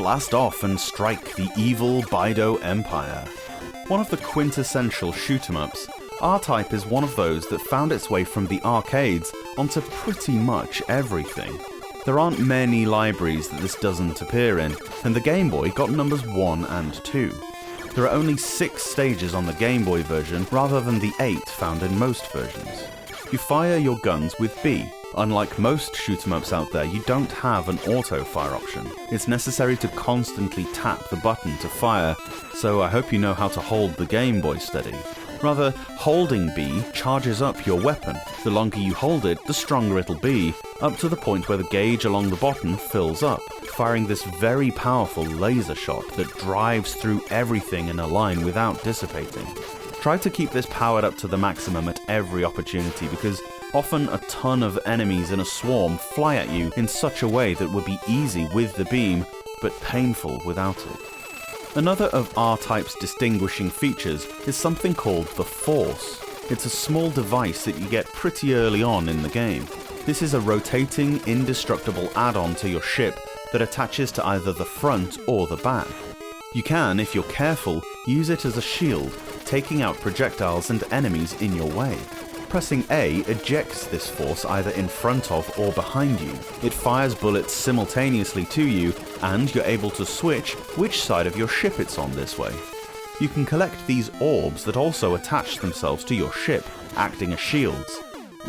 blast off and strike the evil Bido Empire. One of the quintessential shoot-em-ups, R-Type is one of those that found its way from the arcades onto pretty much everything. There aren't many libraries that this doesn't appear in, and the Game Boy got numbers 1 and 2. There are only 6 stages on the Game Boy version rather than the 8 found in most versions. You fire your guns with B. Unlike most shoot-em-ups out there, you don't have an auto-fire option. It's necessary to constantly tap the button to fire, so I hope you know how to hold the Game Boy steady. Rather, holding B charges up your weapon. The longer you hold it, the stronger it'll be, up to the point where the gauge along the bottom fills up, firing this very powerful laser shot that drives through everything in a line without dissipating. Try to keep this powered up to the maximum at every opportunity, because often a ton of enemies in a swarm fly at you in such a way that would be easy with the beam, but painful without it. Another of R-Type's distinguishing features is something called the Force. It's a small device that you get pretty early on in the game. This is a rotating, indestructible add-on to your ship that attaches to either the front or the back. You can, if you're careful, use it as a shield, taking out projectiles and enemies in your way. Pressing A ejects this force either in front of or behind you. It fires bullets simultaneously to you, and you're able to switch which side of your ship it's on this way. You can collect these orbs that also attach themselves to your ship, acting as shields.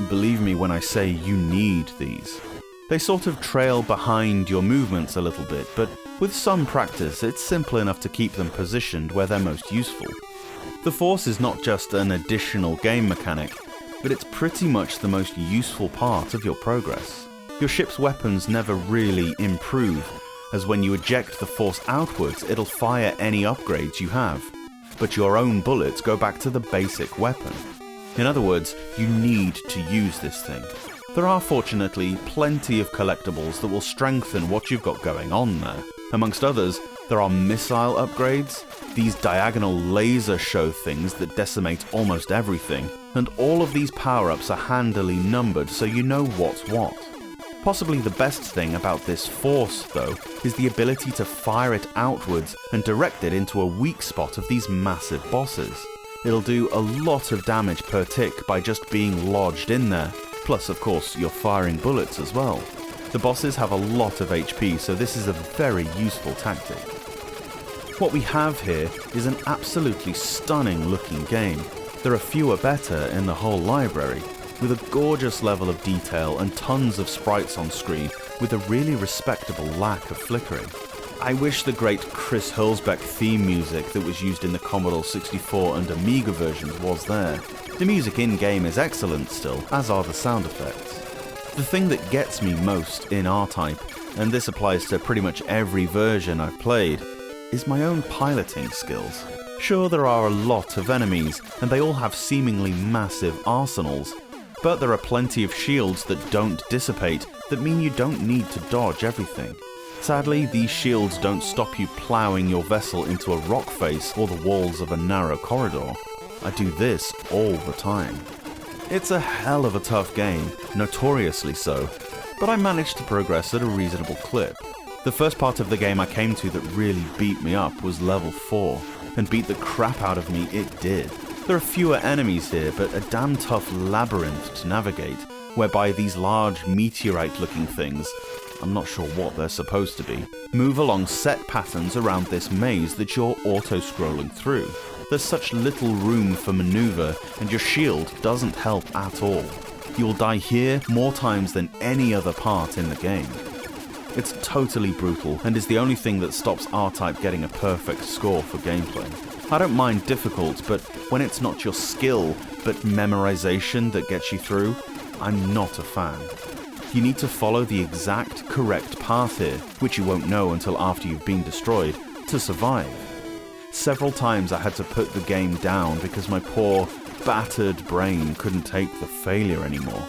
Believe me when I say you need these. They sort of trail behind your movements a little bit, but with some practice it's simple enough to keep them positioned where they're most useful. The Force is not just an additional game mechanic, but it's pretty much the most useful part of your progress. Your ship's weapons never really improve, as when you eject the Force outwards, it'll fire any upgrades you have, but your own bullets go back to the basic weapon. In other words, you need to use this thing. There are fortunately plenty of collectibles that will strengthen what you've got going on there. Amongst others, there are missile upgrades, these diagonal laser show things that decimate almost everything, and all of these power-ups are handily numbered so you know what's what. Possibly the best thing about this Force, though, is the ability to fire it outwards and direct it into a weak spot of these massive bosses. It'll do a lot of damage per tick by just being lodged in there, plus of course you're firing bullets as well. The bosses have a lot of HP, so this is a very useful tactic. What we have here is an absolutely stunning looking game. There are fewer better in the whole library, with a gorgeous level of detail and tons of sprites on screen with a really respectable lack of flickering. I wish the great Chris Hurlsbeck theme music that was used in the Commodore 64 and Amiga versions was there. The music in-game is excellent still, as are the sound effects. The thing that gets me most in R-Type, and this applies to pretty much every version I've played, is my own piloting skills. Sure, there are a lot of enemies, and they all have seemingly massive arsenals, but there are plenty of shields that don't dissipate, that mean you don't need to dodge everything. Sadly, these shields don't stop you ploughing your vessel into a rock face or the walls of a narrow corridor. I do this all the time. It's a hell of a tough game, notoriously so, but I managed to progress at a reasonable clip. The first part of the game I came to that really beat me up was level 4, and beat the crap out of me it did. There are fewer enemies here, but a damn tough labyrinth to navigate, whereby these large meteorite-looking things, I'm not sure what they're supposed to be, move along set patterns around this maze that you're auto-scrolling through. There's such little room for maneuver, and your shield doesn't help at all. You'll die here more times than any other part in the game. It's totally brutal, and is the only thing that stops R-Type getting a perfect score for gameplay. I don't mind difficult, but when it's not your skill, but memorization that gets you through, I'm not a fan. You need to follow the exact correct path here, which you won't know until after you've been destroyed, to survive. Several times I had to put the game down because my poor, battered brain couldn't take the failure anymore.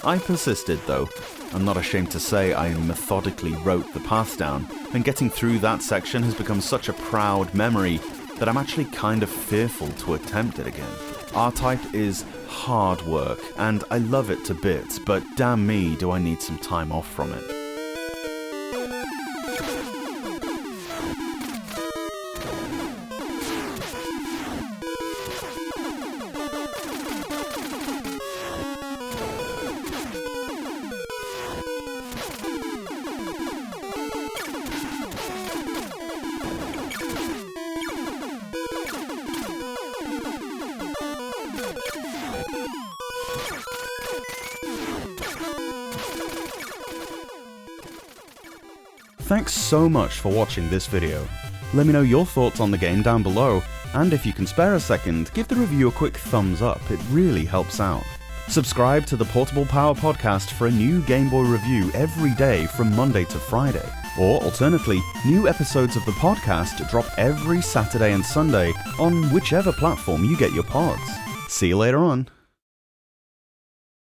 I persisted though. I'm not ashamed to say I methodically wrote the path down, and getting through that section has become such a proud memory that I'm actually kind of fearful to attempt it again. R-Type is hard work, and I love it to bits, but damn me do I need some time off from it. Thanks so much for watching this video. Let me know your thoughts on the game down below, and if you can spare a second, give the review a quick thumbs up, it really helps out. Subscribe to the Portable Power Podcast for a new Game Boy review every day from Monday to Friday. Or alternatively, new episodes of the podcast drop every Saturday and Sunday on whichever platform you get your pods. See you later on.